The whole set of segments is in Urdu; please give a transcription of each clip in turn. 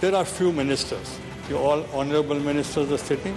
There are few ministers, you all honorable ministers are sitting.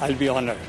I'll be honored.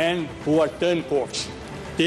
and who are turncoats, they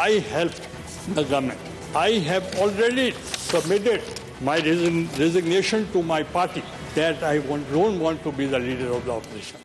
I helped the government. I have already submitted my resignation to my party that I don't want to be the leader of the opposition.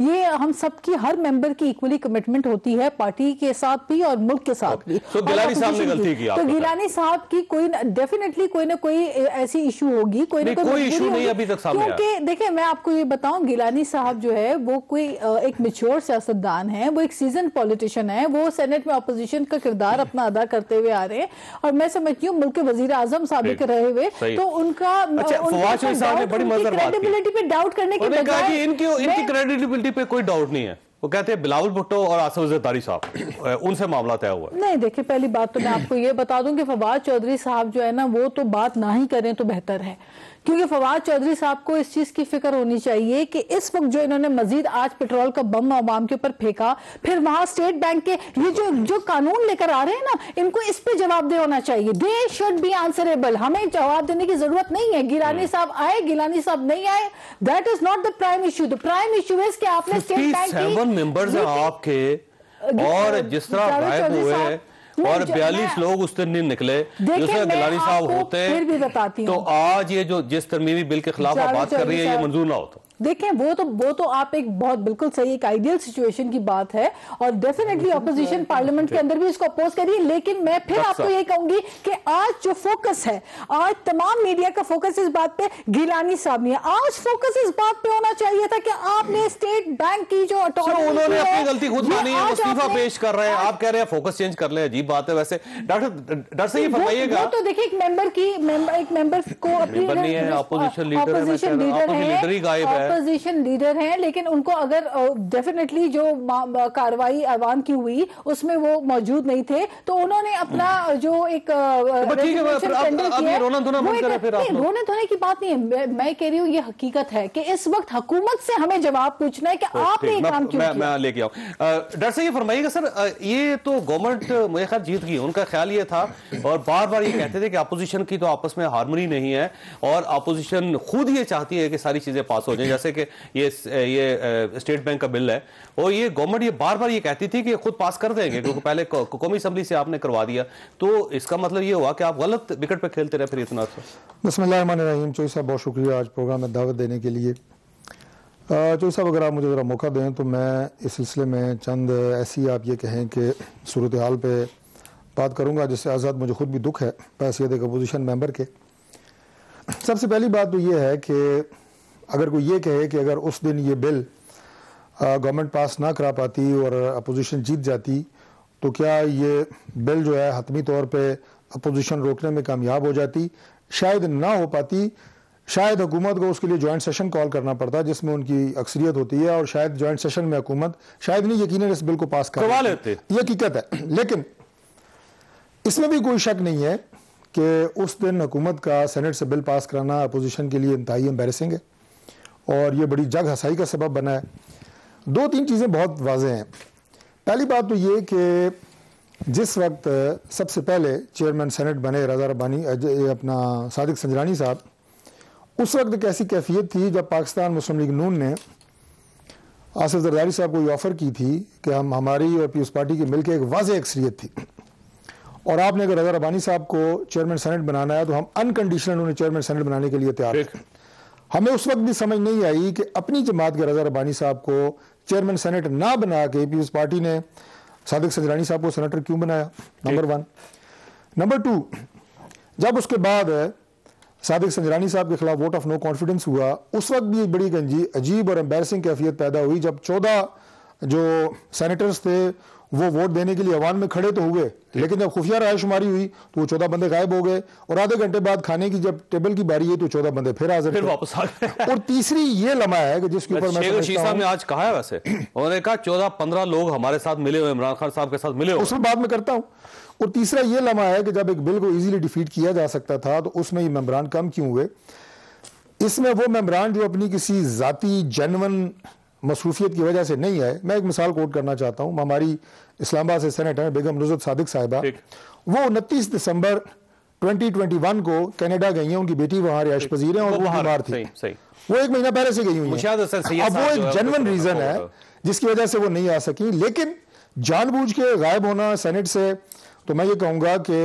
یہ ہم سب کی, ہر ممبر کی ایکولی کمٹمنٹ ہوتی ہے, پارٹی کے ساتھ بھی اور ملک کے ساتھ بھی. تو گیلانی صاحب نے غلطی کی, تو گیلانی صاحب کی کوئی ڈیفینیٹلی کوئی نہ کوئی ایسی ایشو ہوگی, کوئی نہ کوئی ایشو نہیں ابھی تک سامنے آیا. کیونکہ دیکھیں میں آپ کو یہ بتاؤں, گیلانی صاحب جو ہے وہ کوئی ایک میچور سیاستدان ہے, وہ ایک سیزن پولیٹیشین ہے, وہ سینٹ میں اپوزیشن کا کردار اپنا ادا کرتے ہوئے آ رہے ہیں, اور میں سمجھتی ہوں ملک کے وزیر اعظم سابق رہے ہوئے, تو ان کا فواد چوہدری صاحب نے بڑی مزیدار بات کی, پہ ڈاؤٹ کرنے کے بجائے ان کی کریڈیبلٹی پہ کوئی ڈاؤٹ نہیں ہے. وہ کہتے ہیں بلاول بھٹو اور آصف زرداری صاحب ان سے معاملہ طے ہوا ہے. نہیں دیکھیں, پہلی بات تو میں آپ کو یہ بتا دوں کہ فواد چوہدری صاحب جو ہے نا, وہ تو بات نہ ہی کریں تو بہتر ہے, کیونکہ فواد چوہدری صاحب کو اس چیز کی فکر ہونی چاہیے کہ اس وقت جو انہوں نے مزید آج پیٹرول کا بم عوام کے اوپر پھینکا, پھر وہاں اسٹیٹ بینک کے یہ جو قانون لے کر آ رہے ہیں نا, ان کو اس پہ جواب دہ ہونا چاہیے. They should be answerable. ہمیں جواب دینے کی ضرورت نہیں ہے. گیلانی صاحب آئے, گیلانی صاحب نہیں آئے, that is not the prime issue. The prime issue is کہ آپ نے اسٹیٹ بینک کی 57 ممبرز ہیں آپ کے, اور جس طرح غائب ہوئے اور 42 لوگ اس دن نہیں نکلے, جس طرح گیلانی صاحب ہوتے تو آج یہ جو جس ترمیمی بل کے خلاف آپ بات کر رہی ہے یہ منظور نہ ہوتا. دیکھیں وہ تو آپ ایک بہت بالکل صحیح ایک آئیڈیل سچویشن کی بات ہے, اور ڈیفینیٹلی اپوزیشن پارلیمنٹ کے اندر بھی اس کو اپوز کریے. لیکن میں پھر آپ کو یہ کہوں گی کہ آج جو فوکس ہے, آج تمام میڈیا کا فوکس اس بات پہ گیلانی صاحب نہیں ہے. آج فوکس اس بات پہ ہونا چاہیے تھا کہ آپ نے اسٹیٹ بینک کی جو انہوں نے اپنی غلطی خود مانی ہے, استعفیٰ پیش کر رہے ہیں, آپ کہہ رہے ہیں فوکس چینج کر لیں. عجیب بات ہے ویسے. ڈاکٹر سے یہ فرمائیے گا, تو دیکھیں ایک ممبر کو نہیں ہے, اپوزیشن لیڈر ہی غائب ہے, اپوزیشن لیڈر ہیں, لیکن ان کو اگر ڈیفینیٹلی جو کاروائی ایوان کی ہوئی اس میں وہ موجود نہیں تھے, تو انہوں نے اپنا جو ایک رونے دھونے کی بات نہیں ہے. میں کہہ رہی ہوں یہ حقیقت ہے کہ اس وقت حکومت سے ہمیں جواب پوچھنا ہے کہ آپ نے یہ کام کیوں کیا. میں لے کے آؤں. ڈاکٹر صاحب یہ فرمائیے گا سر, یہ تو گورنمنٹ میرے خیال جیت گئی, ان کا خیال یہ تھا اور بار بار یہ کہتے تھے کہ اپوزیشن کی تو آپس میں ہارمونی نہیں ہے, اور اپوزیشن خود یہ چاہتی ہے کہ ساری چیزیں پاس ہو جائیں, جیسے کہ یہ اسٹیٹ بینک کا بل ہے, اور یہ گورنمنٹ یہ بار بار یہ کہتی تھی کہ خود پاس کر دیں گے, کیونکہ پہلے قومی اسمبلی سے آپ نے کروا دیا. تو اس کا مطلب یہ ہوا کہ آپ غلط وکٹ پہ کھیلتے رہے پھر اتنا عرصہ. بسم اللہ الرحمن الرحیم. چوہدری صاحب بہت شکریہ آج پروگرام میں دعوت دینے کے لیے. چوہدری صاحب اگر آپ مجھے ذرا موقع دیں تو میں اس سلسلے میں چند ایسی آپ یہ کہیں کہ صورتحال پہ بات کروں گا جس سے آزاد مجھے خود بھی دکھ ہے بحیثیت ایک اپوزیشن ممبر کے. سب سے پہلی بات تو یہ ہے کہ اگر کوئی یہ کہے کہ اگر اس دن یہ بل گورنمنٹ پاس نہ کرا پاتی اور اپوزیشن جیت جاتی تو کیا یہ بل جو ہے حتمی طور پہ اپوزیشن روکنے میں کامیاب ہو جاتی؟ شاید نہ ہو پاتی. شاید حکومت کو اس کے لیے جوائنٹ سیشن کال کرنا پڑتا جس میں ان کی اکثریت ہوتی ہے, اور شاید جوائنٹ سیشن میں حکومت شاید نہیں یقیناً اس بل کو پاس کروا لیتے, یہ حقیقت ہے. لیکن اس میں بھی کوئی شک نہیں ہے کہ اس دن حکومت کا سینٹ سے بل پاس کرانا اپوزیشن کے لیے انتہائی امبیرسنگ ہے, اور یہ بڑی جگ ہنسائی کا سبب بنا ہے. دو تین چیزیں بہت واضح ہیں. پہلی بات تو یہ کہ جس وقت سب سے پہلے چیئرمین سینٹ بنے رضا ربانی اپنا صادق سنجرانی صاحب, اس وقت ایک ایسی کیفیت تھی جب پاکستان مسلم لیگ نون نے آصف زرداری صاحب کو یہ آفر کی تھی کہ ہم ہماری اور پیپلز پارٹی کی مل کے ایک واضح اکثریت تھی, اور آپ نے اگر رضا ربانی صاحب کو چیئرمین سینٹ بنانا ہے تو ہم انکنڈیشنل انہیں چیئرمین سینٹ بنانے کے لیے تیار ہیں. ہمیں اس وقت بھی سمجھ نہیں آئی کہ اپنی جماعت کے رضا ربانی صاحب کو چیئرمین سینٹ نہ بنا کے پیپلز پارٹی نے صادق سنجرانی صاحب کو سینیٹر کیوں بنایا؟ نمبر 1. نمبر 2, جب اس کے بعد صادق سنجرانی صاحب کے خلاف ووٹ آف نو کانفیڈنس ہوا, اس وقت بھی بڑی عجیب اور امبیرسنگ کیفیت پیدا ہوئی جب 14 جو سینیٹرز تھے وہ ووٹ دینے کے لیے ایوان میں کھڑے تو ہوئے, لیکن جب خفیہ رائے شماری ہوئی تو وہ 14 بندے غائب ہو گئے, اور آدھے گھنٹے بعد کھانے کی جب ٹیبل کی باری ہے تو 14 بندے پھر حاضر پھر واپس آ گئے. اور تیسری یہ لمحہ ہے کہ جس کے اوپر میں صاحب نے آج کہا ہے, ویسے انہوں نے کہا 14-15 لوگ ہمارے ساتھ ملے ہوئے, عمران خان صاحب کے ساتھ ملے ہوئے, اس میں بات میں کرتا ہوں. اور تیسرا یہ لمحہ ہے کہ جب ایک بل کو ایزیلی ڈیفیٹ کیا جا سکتا تھا تو اس میں یہ ممبران کم کیوں ہوئے؟ اس میں وہ ممبران جو اپنی کسی ذاتی جنون مصروفیت کی وجہ سے نہیں ہے. میں ایک مثال کوٹ کرنا چاہتا ہوں. ہماری اسلام آباد سے سینیٹر بیگم نصرت صادق صاحبہ, وہ 29 دسمبر 2021 کو کینیڈا گئی ہیں, ان کی بیٹی وہاں رہائش پذیر ہیں اور وہ بیمار تھی, وہ 1 مہینہ پہلے سے گئی ہوئی ہیں. اب وہ ایک جنون ریزن ہے جس کی وجہ سے وہ نہیں آ سکی, لیکن جان بوجھ کے غائب ہونا سینٹ سے, تو میں یہ کہوں گا کہ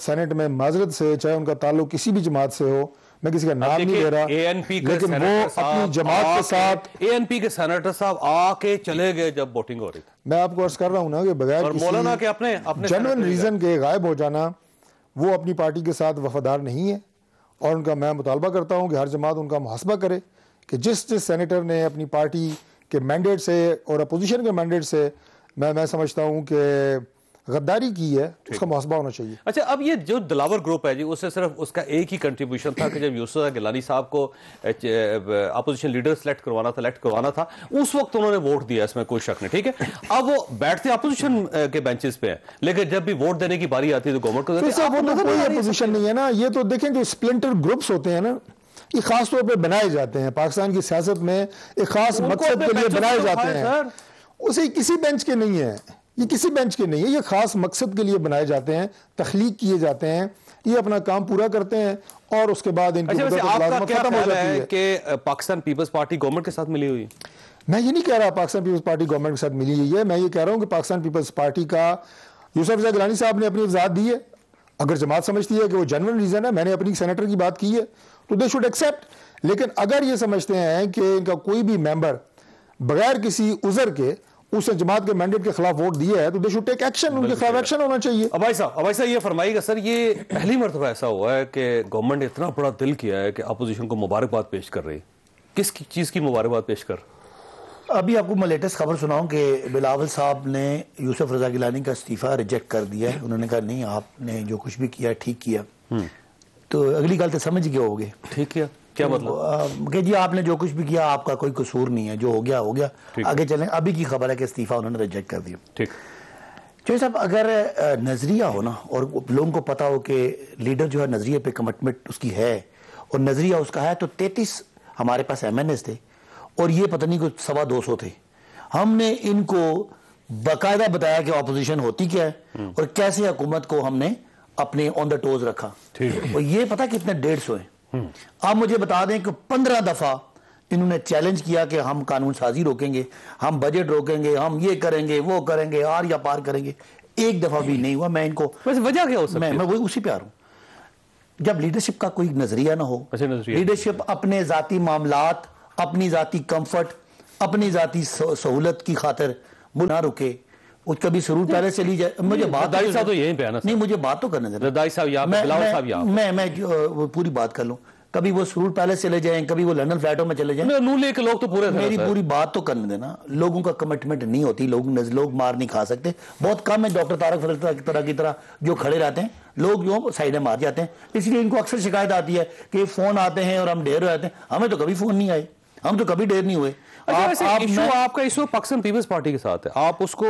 سینٹ میں معذرت سے, چاہے ان کا تعلق کسی بھی جماعت سے ہو, میں کسی کا نام نہیں لے رہا, لیکن وہ اپنی جماعت کے ساتھ ANP کے سینیٹر صاحب آ کے چلے گئے جب ووٹنگ ہو رہی تھی. میں آپ کو عرض کر رہا ہوں نا کہ بغیر مولانا کے اپنے جنون ریزن کے غائب ہو جانا, وہ اپنی پارٹی کے ساتھ وفادار نہیں ہے. اور ان کا میں مطالبہ کرتا ہوں کہ ہر جماعت ان کا محاسبہ کرے کہ جس سینیٹر نے اپنی پارٹی کے مینڈیٹ سے اور اپوزیشن کے مینڈیٹ سے میں سمجھتا ہوں کہ غداری کی ہے, اس کا محاسبہ ہونا چاہیے. اچھا, اب یہ جو دلاور گروپ ہے جی, اس سے صرف اس کا ایک ہی کنٹریبیوشن تھا کہ جب یوسف گیلانی صاحب کو اپوزیشن لیڈر سلیکٹ کروانا تھا اس وقت انہوں نے ووٹ دیا, اس میں کوئی شک نہیں, ٹھیک ہے. اب وہ بیٹھتے اپوزیشن کے بینچز پہ ہیں, لیکن جب بھی ووٹ دینے کی باری آتی ہے تو گورنمنٹ کو کوئی اپوزیشن نہیں ہے نا. یہ تو دیکھیں جو اسپلنٹر گروپس ہوتے ہیں نا, یہ خاص طور پہ بنائے جاتے ہیں پاکستان کی سیاست میں, ایک خاص مقصد کے لیے بنائے جاتے ہیں. اسے کسی بینچ کے نہیں ہے, یہ کسی بینچ کے نہیں ہے, یہ خاص مقصد کے لیے بنائے جاتے ہیں, تخلیق کیے جاتے ہیں, یہ اپنا کام پورا کرتے ہیں اور اس کے بعد ان کی ملازمت ختم ہو جاتی ہے. کہ پاکستان پیپلز پارٹی گورنمنٹ کے ساتھ ملی ہوئی, میں یہ نہیں کہہ رہا پاکستان پیپلز پارٹی گورنمنٹ کے ساتھ ملی ہوئی ہے, میں یہ کہہ رہا ہوں کہ پاکستان پیپلز پارٹی کا یوسف رضا گیلانی صاحب نے اپنی وضاحت دی ہے. اگر جماعت سمجھتی ہے کہ وہ جنرل ریزن ہے, میں نے اپنی سینیٹر کی بات کی ہے, تو دے شوڈ ایکسیپٹ. لیکن اگر یہ سمجھتے ہیں کہ ان کا کوئی بھی ممبر بغیر کسی عذر کے اس نے جماعت کے مینڈیٹ کے خلاف ووٹ دیا ہے تو دے شوڈ ٹیک ایکشن, ان کے خلاف ایکشن ہونا چاہیے. ابائی صاحب یہ فرمائیے گا سر, یہ پہلی مرتبہ ایسا ہوا ہے کہ گورنمنٹ نے اتنا بڑا دل کیا ہے کہ اپوزیشن کو مبارکباد پیش کر رہی ہے, کس چیز کی مبارکباد پیش کر؟ ابھی آپ کو میں لیٹسٹ خبر سناؤں کہ بلاول صاحب نے یوسف رضا گیلانی کا استعفیٰ ریجیکٹ کر دیا ہے. انہوں نے کہا نہیں, آپ نے جو کچھ بھی کیا ٹھیک کیا. تو اگلی گل تو سمجھ گئے ہوگے, ٹھیک کیا کیا مطلب کہ جی آپ نے جو کچھ بھی کیا آپ کا کوئی قصور نہیں ہے, جو ہو گیا ہو گیا, آگے چلیں. ابھی کی خبر ہے کہ استعفیٰ انہوں نے ریجیکٹ کر دیا. ٹھیک چوہے صاحب, اگر نظریہ ہو نا اور لوگوں کو پتا ہو کہ لیڈر جو ہے نظریے پہ کمٹمنٹ اس کی ہے اور نظریہ اس کا ہے, تو 33 ہمارے پاس MNAs تھے اور یہ پتہ نہیں کوئی 250 تھے. ہم نے ان کو باقاعدہ بتایا کہ اپوزیشن ہوتی کیا ہے اور کیسے حکومت کو ہم نے اپنے آن دا ٹوز رکھا, اور یہ پتہ کتنے 150 ہیں. آپ مجھے بتا دیں کہ 15 دفعہ انہوں نے چیلنج کیا کہ ہم قانون سازی روکیں گے, ہم بجٹ روکیں گے, ہم یہ کریں گے, وہ کریں گے, آر یا پار کریں گے. ایک دفعہ بھی نہیں ہوا. میں ان کو وجہ کیا ہو سکتی ہے؟ میں وہی اسی پہ آ رہا ہوں. جب لیڈرشپ کا کوئی نظریہ نہ ہو, لیڈرشپ اپنے ذاتی معاملات, اپنی ذاتی کمفرٹ, اپنی ذاتی سہولت کی خاطر نہ رکے, وہ کبھی سرور پہلے چلی جائے. مجھے بات تو یہیں پہ آنا, نہیں مجھے بات تو کرنے دینا, میں پوری بات کر لوں. کبھی وہ سرور پیلس چلے جائیں, کبھی وہ لندن فلیٹوں میں چلے جائیں, نون لیگ کے لوگ تو پورے, میری پوری بات تو کرنے دینا. لوگوں کا کمٹمنٹ نہیں ہوتی, لوگ مار نہیں کھا سکتے. بہت کم ہے ڈاکٹر طارق فضل کی طرح جو کھڑے رہتے ہیں, لوگ جو سائڈیں مار جاتے ہیں. اس لیے ان کو اکثر شکایت آتی ہے کہ فون آتے ہیں اور ہم ڈھیر ہو جاتے ہیں. ہمیں تو کبھی فون نہیں آئے, ہم تو کبھی ڈھیر نہیں ہوئے. آپ کا ایشو پاکستان پیپلز پارٹی کے ساتھ ہے, آپ اس کو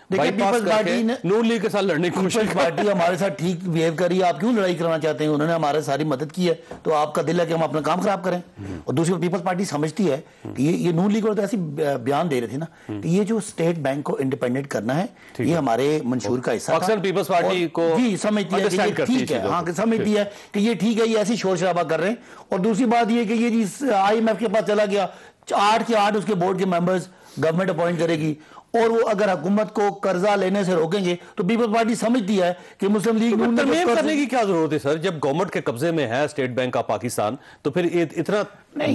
پیپلز پارٹی نے نون لیگ کے ساتھ لڑنے کی کوشش, پارٹی ہمارے ساتھ ٹھیک بیہیو کری, آپ کیوں لڑائی کرنا چاہتے ہیں؟ انہوں نے ہمارے ساری مدد کی ہے, تو آپ کا دل ہے کہ ہم اپنا کام خراب کریں. اور دوسری پیپلز پارٹی سمجھتی ہے کہ یہ نون لیگ اور ایسی بیان دے رہے تھے نا کہ یہ جو اسٹیٹ بینک کو انڈیپینڈنٹ کرنا ہے یہ ہمارے منشور کا حصہ. پاکستان پیپلز پارٹی کو جی سمجھتی ہے کہ یہ ٹھیک ہے, ہاں سمجھتی ہے کہ یہ ٹھیک ہے, یہ ایسی شور شرابہ کر رہے ہیں. اور دوسری بات یہ کہ یہ جی IMF کے پاس چلا گیا, 8 کے 8 اس کے بورڈ کے ممبرز گورنمنٹ اپوائنٹ کرے گی, اور وہ اگر حکومت کو قرضہ لینے سے روکیں گے تو پیپلز پارٹی سمجھتی ہے کہ مسلم لیگ ترمیم کرنے کی کیا ضرورت ہے سر؟ جب گورنمنٹ کے قبضے میں ہے اسٹیٹ بینک آف پاکستان, تو پھر اتنا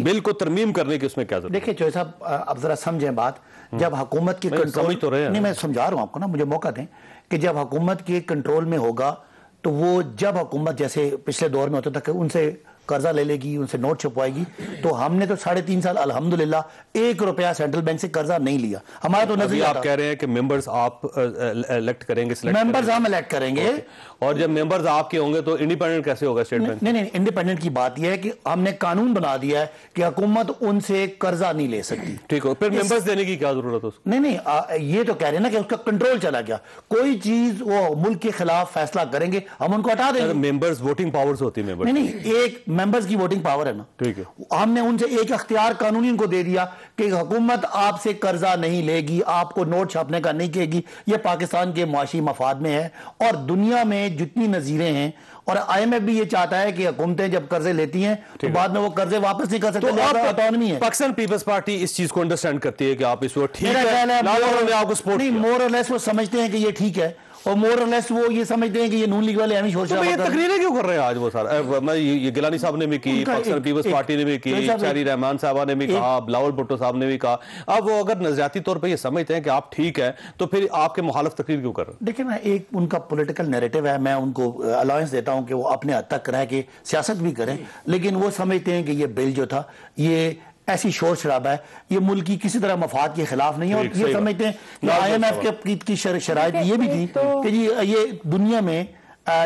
بل کو ترمیم کرنے کی اس میں کیا ضرورت؟ دیکھیں چوہے صاحب, اب ذرا سمجھیں بات. جب حکومت کے کنٹرول, نہیں میں سمجھا رہا ہوں آپ کو نا, مجھے موقع دیں, کہ جب حکومت کے کنٹرول میں ہوگا تو وہ جب حکومت جیسے پچھلے دور میں ہوتا تھا کہ ان سے قرضہ لے لے گی, ان سے نوٹ چھپوائے گی, تو ہم نے تو 3.5 سال الحمدللہ 1 روپیہ سینٹرل بینک سے قرضہ نہیں لیا. ہمارا تو نظریہ آپ کہہ رہے ہیں کہ ممبرز آپ الیکٹ کریں گے, ممبرز ہم الیکٹ کریں گے, اور جب ممبرز آپ کے ہوں گے تو انڈیپینڈنٹ کیسے ہوگا اسٹیٹ بینک؟ نہیں انڈیپینڈنٹ کی بات یہ ہے کہ ہم نے قانون بنا دیا ہے کہ حکومت ان سے قرضہ نہیں لے سکتی. ٹھیک ہو, پھر ممبرز دینے کی کیا ضرورت ہے؟ نہیں یہ تو کہہ رہے ہیں نا کہ اس کا کنٹرول چلا گیا. کوئی چیز وہ ملک کے خلاف فیصلہ کریں گے, ہم ان کو ہٹا دیں گے. ممبرز ووٹنگ پاورز ہوتی ہیں, نہیں ایک ممبرز کی ووٹنگ پاور ہے نا, ٹھیک ہے. ہم نے ان سے ایک اختیار قانونی ان کو دے دیا کہ حکومت آپ سے قرضہ نہیں لے گی, آپ کو نوٹ چھاپنے کا نہیں کہے گی. یہ پاکستان کے معاشی مفاد میں ہے, اور دنیا میں جتنی نظیریں ہیں, اور IMF بھی یہ چاہتا ہے کہ حکومتیں جب قرضے لیتی ہیں تو بعد میں وہ قرضے واپس نہیں کر سکتے. آٹونمی ہے. پاکستان پیپلز پارٹی اس چیز کو انڈرسٹینڈ کرتی ہے کہ آپ اس وقت ٹھیک ہے, نہیں, مور اور لیس وہ سمجھتے ہیں کہ یہ ٹھیک ہے, اور مور اور لیس وہ یہ سمجھتے ہیں کہ یہ نون لیگ والے ہمیں شور شرابہ یہ تقریریں کیوں کر رہے ہیں آج وہ سارا؟ یہ گیلانی صاحب نے بھی کی, پاکستان پیپلز پارٹی نے بھی کی, شہری رحمان صاحبہ نے بھی کہا, بلاول بھٹو صاحب نے بھی کہا. اب وہ اگر نظریاتی طور پہ یہ سمجھتے ہیں کہ آپ ٹھیک ہیں تو پھر آپ کے مخالف تقریر کیوں کر رہے ہیں؟ دیکھیں نا, ایک ان کا پولیٹیکل نیریٹو ہے, میں ان کو الائنس دیتا ہوں کہ وہ اپنے حد تک رہ کے سیاست بھی کریں, لیکن وہ سمجھتے ہیں کہ یہ بل جو تھا یہ ایسی شور شرابہ ہے, یہ ملک کی کسی طرح مفاد کے خلاف نہیں ہے. اور یہ سمجھتے ہیں کہ آئی ایم ایف کی شرائط یہ بھی تھی کہ جی یہ دنیا میں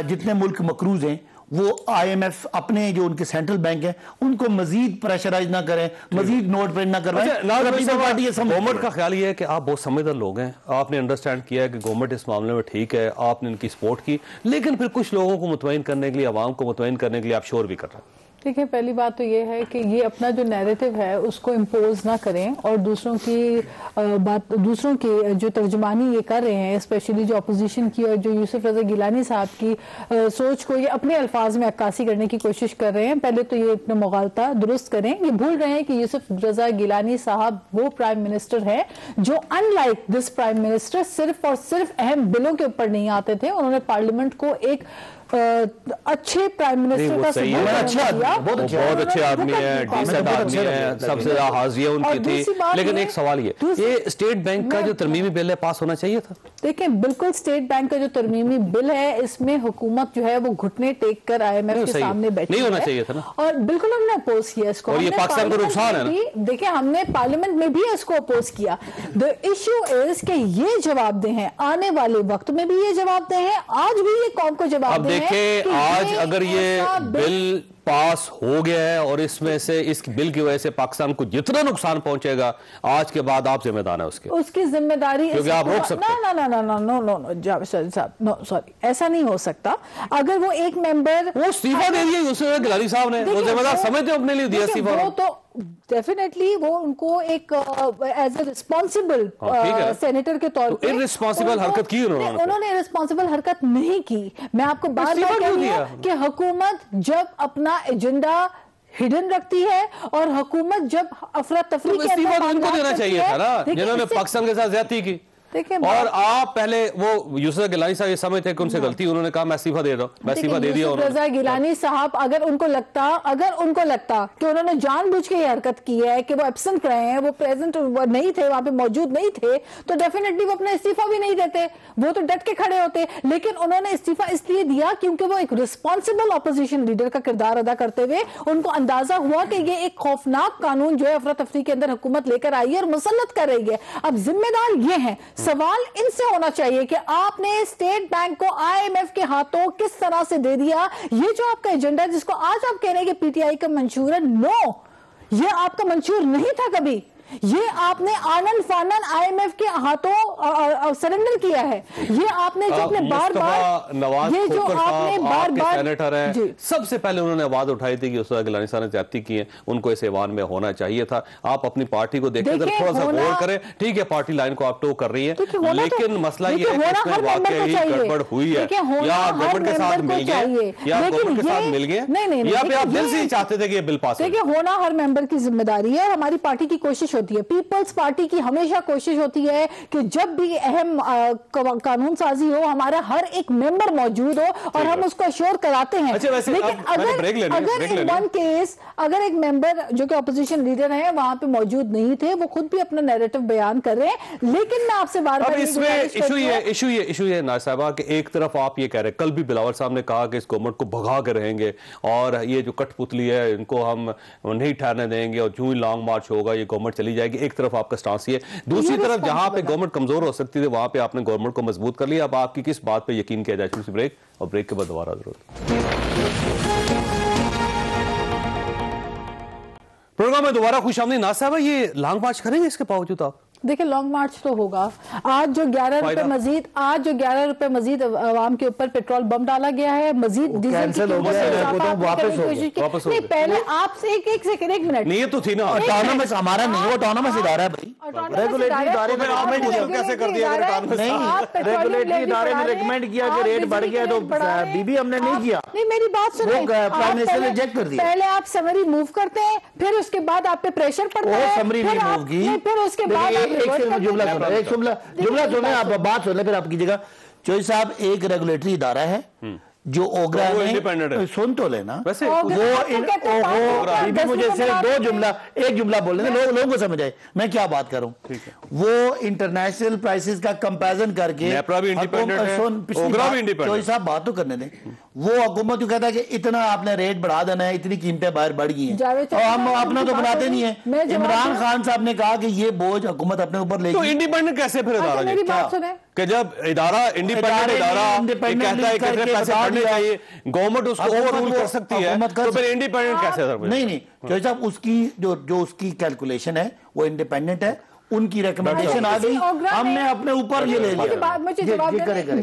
جتنے ملک مقروض ہیں وہ آئی ایم ایف اپنے جو ان کے سینٹرل بینک ہیں ان کو مزید پریشرائز نہ کریں, مزید نوٹ پرنٹ نہ کروائیں. گورنمنٹ کا خیال یہ ہے کہ آپ بہت سمجھدار لوگ ہیں, آپ نے انڈرسٹینڈ کیا ہے کہ گورنمنٹ اس معاملے میں ٹھیک ہے, آپ نے ان کی سپورٹ کی, لیکن پھر کچھ لوگوں کو مطمئن کرنے کے لیے, عوام کو مطمئن کرنے کے لیے آپ شور بھی کر رہے ہیں. دیکھیں, پہلی بات تو یہ ہے کہ یہ اپنا جو نیریٹو ہے اس کو امپوز نہ کریں, اور دوسروں کی جو ترجمانی یہ کر رہے ہیں, اسپیشلی جو اپوزیشن کی اور جو یوسف رضا گیلانی صاحب کی سوچ کو یہ اپنے الفاظ میں عکاسی کرنے کی کوشش کر رہے ہیں. پہلے تو یہ اپنا مغالطہ درست کریں. یہ بھول رہے ہیں کہ یوسف رضا گیلانی صاحب وہ پرائم منسٹر ہے جو in like this prime minister صرف اور صرف اہم بلوں کے اوپر نہیں آتے تھے. انہوں نے پارلیمنٹ کو ایک اچھے پرائم منسٹر کا بہت اچھے آدمی ہیں, ڈیسنٹ آدمی ہیں, سب سے زیادہ حاضریہ ان کی تھی. لیکن ایک سوال یہ اسٹیٹ بینک کا جو ترمیمی بل ہے پاس ہونا چاہیے تھا. دیکھیں, بالکل اسٹیٹ بینک کا جو ترمیمی بل ہے اس میں حکومت جو ہے وہ گھٹنے ٹیک کر آئی ایم ایف کے سامنے بیٹھی نہیں ہونا چاہیے تھا نا, اور بالکل ہم نے اپوز کیا اس کو. اور یہ پاکستان کو نقصان ہے. دیکھیں, ہم نے پارلیمنٹ میں بھی اس کو اپوز کیا. the issue is کہ یہ جواب دہ ہیں, آنے والے وقت میں بھی یہ جواب دہ ہیں, آج بھی یہ قوم کو جواب دہ ہیں. آج اگر یہ بل پاس ہو گیا ہے اور اس میں سے اس بل کی وجہ سے پاکستان کو جتنا نقصان پہنچے گا آج کے بعد آپ ذمہ دار ہیں اس کی ذمہ داری, کیونکہ آپ روک سکتے ہیں. جاوید صاحب سوری, ایسا نہیں ہو سکتا. اگر وہ ایک ممبر وہ استعفیٰ دے دیا یوسف گیلانی صاحب نے, وہ ذمہ دار سمجھتے ہیں اپنے لیے دیا استعفیٰ, وہ تو ڈیفینیٹلی وہ ان کو ایک ایز اے رسپانسبل سینیٹر کے طور پر ارسپانسبل حرکت کی. انہوں نے ارسپانسبل حرکت نہیں کی. میں آپ کو بار بار کہہ رہی ہوں کہ حکومت جب اپنا ایجنڈا ہڈن رکھتی ہے اور حکومت جب افراتفری کے اندر ان کو دینا چاہیے تھا نا جنہوں نے پاکستان کے ساتھ زیادتی کی. اور آپ پہلے وہ یوسف گیلانی صاحب یہ سمجھتے ہیں کہ ان سے غلطی, انہوں نے کہا میں استعفیٰ دے رہا ہوں, میں استعفیٰ دے دیا. یوسف رضا گیلانی صاحب اگر ان کو لگتا کہ انہوں نے جان بوجھ کے یہ حرکت کی ہے کہ وہ ایبسنٹ رہے ہیں, وہ پریزنٹ نہیں تھے, وہاں پہ موجود نہیں تھے, تو ڈیفینیٹلی وہ اپنا استعفیٰ بھی نہیں دیتے, وہ تو ڈٹ کے کھڑے ہوتے. لیکن انہوں نے استعفیٰ اس لیے دیا کیونکہ وہ ایک رسپانسبل اپوزیشن لیڈر کا کردار ادا کرتے ہوئے ان کو اندازہ ہوا کہ یہ ایک خوفناک قانون جو ہے افراتفری کے اندر حکومت لے کر آئی ہے اور مسلط کر رہی ہے. اب ذمہ دار یہ ہیں, سوال ان سے ہونا چاہیے کہ آپ نے اسٹیٹ بینک کو آئی ایم ایف کے ہاتھوں کس طرح سے دے دیا. یہ جو آپ کا ایجنڈا جس کو آج آپ کہہ رہے ہیں کہ پی ٹی آئی کا منشور ہے, نو, یہ آپ کا منشور نہیں تھا کبھی. یہ آپ نے آنن فانن آئی ایم ایف کے ہاتھوں سرنڈر کیا ہے. یہ آپ نے جو سینیٹر ہیں, سب سے پہلے انہوں نے آواز اٹھائی تھی کہ یوسف گیلانی صاحب نے زیادتی کی ہے, ان کو اس ایوان میں ہونا چاہیے تھا. آپ اپنی پارٹی کو دیکھیں, اگر تھوڑا سا غور کریں, ٹھیک ہے پارٹی لائن کو آپ ٹو کر رہی ہے, لیکن مسئلہ یہ ہے کہ اس میں واقعی گڑبڑ ہوئی ہے, یا گورنمنٹ کے ساتھ مل گئے, یا گورنمنٹ کے ساتھ مل گئے, یا پھر آپ دل سے ہی چاہتے تھے کہ یہ بل پاس ہو. دیکھیں, ہونا ہر ممبر کی ذمہ داری ہے, اور ہماری پارٹی کی کوشش ہوتی ہے, پیپلز پارٹی کی ہمیشہ کوشش ہوتی ہے کہ جب بھی اہم قانون سازی ہو ہمارا ہر ایک ممبر موجود ہو اور ہم اس کو اشور کراتے ہیں. لیکن اگر ون کیس اگر ایک ممبر جو کہ اپوزیشن لیڈر ہیں وہاں پہ موجود نہیں تھے, وہ خود بھی اپنا نیریٹو بیان کر رہے ہیں, لیکن میں آپ سے بار بار اس میں ایشو یہ ناز صاحبہ کہ ایک طرف آپ یہ کہہ رہے, کل بھی بلاول صاحب نے کہا کہ اس گورنمنٹ کو بھگا کے رہیں گے اور یہ جو کٹ پتلی ہے ان کو ہم نہیں ٹھہرنے دیں گے, اور جو ہی لانگ مارچ ہوگا یہ گورنمنٹ چلی جائے گی. ایک طرف آپ کا سٹانس یہ ہے, دوسری طرف جہاں پہ گورنمنٹ کمزور ہو سکتی تھی وہاں پہ آپ نے گورنمنٹ کو مضبوط کر لیا. اب آپ کی کس بات پہ یقین کیا جائے؟ چھوٹی سی بریک, اور بریک کے بعد دوبارہ ضرورت. پروگرام میں دوبارہ خوش آمدید. ناز صاحب یہ لانگ مارچ کریں گے اس کے باوجود آپ؟ دیکھیں, لانگ مارچ تو ہوگا. آج جو 11 روپے مزید عوام کے اوپر پیٹرول بم ڈالا گیا ہے, مزید ڈیزل نہیں, پہلے آپ سے ایک سیکنڈ, ایک منٹ, نہیں یہ تو تھی نا اٹانومس ہمارا نہیں, وہ اٹانومس ادارہ ہے بھائی, ریگولیٹری ادارے میں کیسے کر دیا ریگولیٹری ادارے نے ریکمینڈ کیا کہ ریٹ بڑھ گیا تو بی بی ہم نے نہیں کیا. نہیں, میری بات سنیں, پرائم منسٹر نے ریجیکٹ کر دیا. پہلے آپ سمری موو کرتے ہیں, پھر اس کے بعد آپ پہ پریشر پڑتا ہے, سمری نہیں موو کی, پھر اس کے بعد ایک جملہ سنیں, آپ بات سن لیں, پھر آپ کیجیے گا. چوئی صاحب ایک ریگولیٹری ادارہ ہے جو اوگرا نے سن تو لینا مجھے صرف ایک جملہ بولنے دیں لوگوں کو سمجھ آئے میں کیا بات کروں. وہ انٹرنیشنل پرائسز کا کمپیرزن کر کے چوئی صاحب بات تو کرنے دیں. وہ حکومت جو کہتا ہے کہ اتنا آپ نے ریٹ بڑھا دینا ہے, اتنی قیمتیں باہر بڑھ گئی ہیں, اور ہم اپنا تو بڑھاتے نہیں ہیں. عمران خان صاحب نے کہا کہ یہ بوجھ حکومت اپنے اوپر لے گی. تو انڈیپینڈنٹ کیسے پھر ادارہ کہ جب ادارہ انڈیپینڈنٹ ادارہ کہتا ہے کتنے پیسے بڑھنے چاہیے, گورنمنٹ اس کو اوور رول کر سکتی ہے, تو پھر انڈیپینڈنٹ کیسے؟ نہیں چوئی صاحب اس کی جو اس کی کیلکولیشن ہے وہ انڈیپینڈنٹ ہے, ان کی ریکمنڈیشن آ گئی, ہم نے اپنے اوپر یہ لے لیا.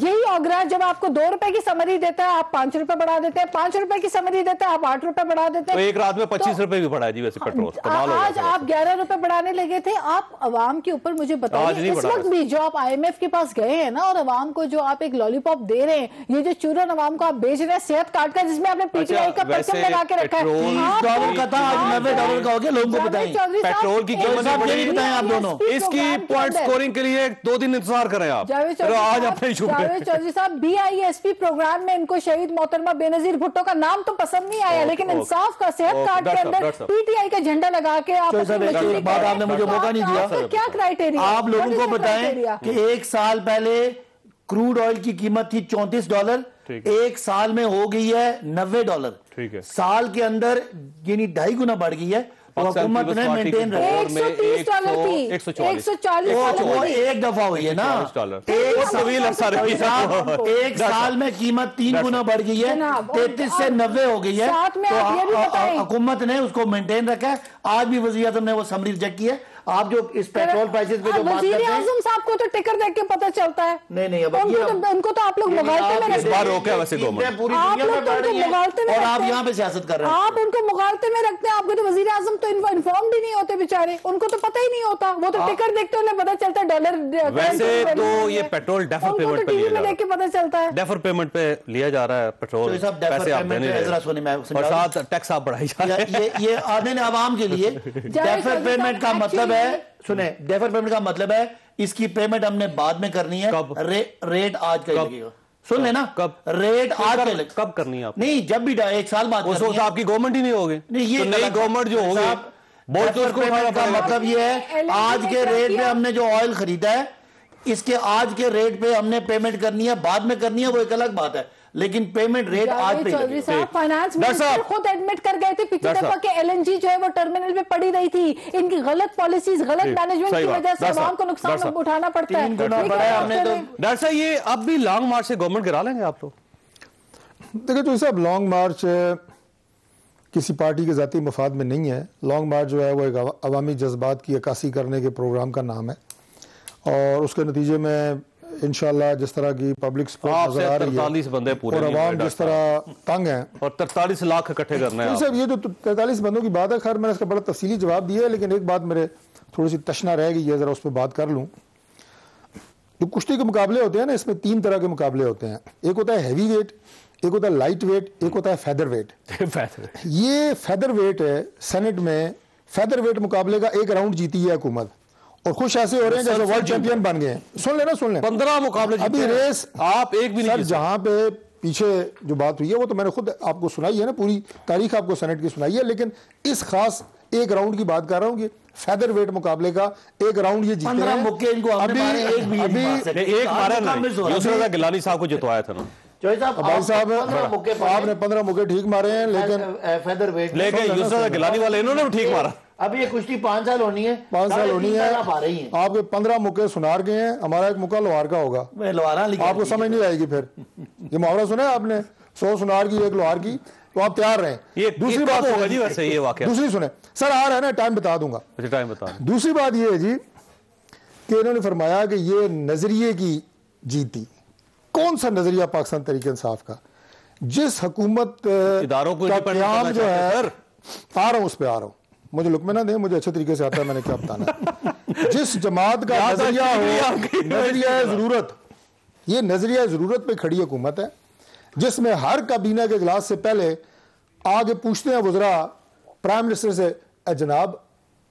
یہی اوگرا جب آپ کو 2 روپے کی سمری دیتا ہے آپ 5 روپے بڑھا دیتے ہیں, 5 روپے کی سمری دیتا ہے آپ 8 روپے بڑھا دیتے ہیں. ایک رات میں 25 روپے بھی بڑھا جی ویسے پیٹرول. آج آپ 11 روپے بڑھانے لگے تھے. آپ عوام کے اوپر مجھے بتائیے اس وقت بھی جو آپ IMF کے پاس گئے ہیں نا, اور عوام کو جو آپ ایک لالی پاپ دے رہے ہیں, یہ جو چورن عوام کو آپ بیچ رہے ہیں صحت کارڈ کا, جس میں آپ نے PTI کا پرچم لگا کے رکھا ہے, $90 کا ہو گیا. لوگوں کو بتائیں پیٹرول کی قیمت بتائیں آپ دونوں اس کی پوائنٹ سکورنگ کے لیے 2 دن انتظار کریں آپ. جاوید چودھری صاحب BISP پروگرام میں ان کو شہید محترمہ بے نظیر بھٹو کا نام تو پسند نہیں آیا, لیکن انصاف کا صحت کارڈ کے اندر PTI کا جھنڈا لگا کے آپ نے مجھے موقع نہیں دیا. کیا کرائیٹیریا آپ لوگوں کو بتائیں کہ 1 سال پہلے کروڈ آئل کی قیمت تھی $34, 1 سال میں ہو گئی ہے $90. سال کے اندر یعنی 2.5 گنا بڑھ گئی ہے. حکومت نے مینٹین رکھا وہ ایک دفعہ ہوئی ہے نا, 1 سال میں قیمت 3 گنا بڑھ گئی ہے, 33 سے 90 ہو گئی ہے. تو حکومت نے اس کو مینٹین رکھا ہے. آج بھی وزیر اعظم نے وہ سمری ریجیکٹ کی ہے. آپ جو اس پیٹرول پرائسز پہ جو بات کرتے ہیں, وزیر اعظم صاحب کو تو ٹکر دیکھ کے پتہ چلتا ہے. نہیں ان کو تو آپ لوگ مغالطے میں رکھتے ہیں, پوری دنیا میں بڑھ رہی ہے اور آپ یہاں پہ سیاست کر رہے ہیں. آپ ان کو مغالطے میں رکھتے ہیں. آپ کو تو وزیر اعظم تو انفارمڈ ہی نہیں ہوتے بیچارے, ان کو تو پتہ ہی نہیں ہوتا. وہ تو ٹکر دیکھتے انہیں پتہ چلتا ہے ڈالر. ویسے تو یہ پیٹرول ڈیفر پیمنٹ پہ لیا دیکھ کے پتہ چلتا ہے, ڈیفر پیمنٹ پہ لیا جا رہا ہے پیٹرول, پیسے آپ دینے اور ساتھ ٹیکس آپ بڑھائی جا رہے ہیں. یہ آنے عوام کے لیے ڈیفر پیمنٹ کا مطلب ہے, سنیں, ڈیفر پیمنٹ کا مطلب ہے اس کی پیمنٹ ہم نے بعد میں کرنی ہے. ریٹ آج کا لگے گا. سن لینا, ریٹ آج کا لگے. کب کرنی ہے آپ؟ نہیں, جب بھی 1 سال بعد اس وقت آپ کی گورنمنٹ ہی نہیں ہوگی. یہ نئی گورنمنٹ جو ہوگی, ڈیفر پیمنٹ کا مطلب یہ ہے آج کے ریٹ پہ ہم نے جو آئل خریدا ہے اس کے آج کے ریٹ پہ ہم نے پیمنٹ کرنی ہے, بعد میں کرنی ہے وہ ایک الگ بات ہے, لیکن پیمنٹ ریٹ آج پہ چودھری صاحب فائنانس منسٹر خود ایڈمٹ کر گئے تھے پچھلے دفعہ کہ LNG جو ہے وہ ٹرمینل پہ پڑی رہی تھی. ان کی غلط پالیسیز, غلط مینجمنٹ کی وجہ سے عوام کو نقصان اٹھانا پڑتا ہے. ڈاکٹر صاحب یہ اب بھی لانگ مارچ سے گورنمنٹ گرا لیں گے آپ لوگ؟ دیکھیں تو صاحب لانگ مارچ کسی پارٹی کے ذاتی مفاد میں نہیں ہے. لانگ مارچ جو ہے وہ ایک عوامی جذبات کی عکاسی کرنے کے پروگرام کا نام ہے, اور اس کے نتیجے میں انشاءاللہ جس طرح کی پبلک سپورٹ نظر آ رہی ہے اور عوام جس طرح تنگ ہیں, اور 43 لاکھ اکٹھے کرنا ہے. صاحب یہ جو 43 بندوں کی بات ہے, خیر میں نے اس کا بڑا تفصیلی جواب دیا ہے, لیکن ایک بات میرے تھوڑی سی تشنا رہ گئی ہے, ذرا اس پہ بات کر لوں. جو کشتی کے مقابلے ہوتے ہیں نا, اس میں 3 طرح کے مقابلے ہوتے ہیں. ایک ہوتا ہے ہیوی ویٹ, ایک ہوتا ہے لائٹ ویٹ, ایک ہوتا ہے فیدر ویٹ. یہ فیدر ویٹ ہے, سینٹ میں فیدر ویٹ مقابلے کا 1 راؤنڈ جیتی ہے حکومت, اور خوش ایسے ہو رہے ہیں جیسے ورلڈ چیمپئن بن گئے ہیں. سن لیں 15 مقابلے ابھی ریس آپ ایک بھی نہیں. جہاں پہ پیچھے جو بات ہوئی ہے وہ تو میں نے خود آپ کو سنائی ہے نا, پوری تاریخ آپ کو سینٹ کی سنائی ہے, لیکن اس خاص 1 راؤنڈ کی بات کر رہا ہوں کہ فیدر ویٹ مقابلے کا 1 راؤنڈ یہ جیتے ہیں. ایک مارا نا گیلانی صاحب کو جتوایا تھا نا بھائی صاحب, آپ نے 15 مکے ٹھیک مارے ہیں, لیکن فیدر ویٹ گیلانی والے انہوں نے ٹھیک مارا. اب یہ کشتی 5 سال ہونی ہے, 5 سال ہونی ہے. آپ کے 15 مکے سنار کے ہیں, ہمارا 1 مکہ لوہار کا ہوگا. آپ کو سمجھ نہیں آئے گی پھر. یہ محاورہ سنا ہے آپ نے, 100 سنار کی 1 لوہار کی, تو آپ تیار رہیں. دوسری بات ہوگا جی ویسے یہ واقعہ دوسری سنیں سر, آ رہا ہے نا, ٹائم بتا دوں گا. دوسری بات یہ ہے جی کہ انہوں نے فرمایا کہ یہ نظریے کی جیتی. کون سا نظریہ پاکستان تحریک انصاف کا؟ جس حکومت اداروں کو قیام جو ہے, آ رہا ہوں اس پہ آ رہا ہوں, مجھے لقمہ نہ دیں, مجھے اچھے طریقے سے آتا ہے میں نے کیا بتانا ہے. جس جماعت کا نظریہ ہو, نظریہ ضرورت, یہ نظریہ ضرورت پہ کھڑی حکومت ہے, جس میں ہر کابینہ کے اجلاس سے پہلے آگے پوچھتے ہیں وزراء پرائم منسٹر سے, جناب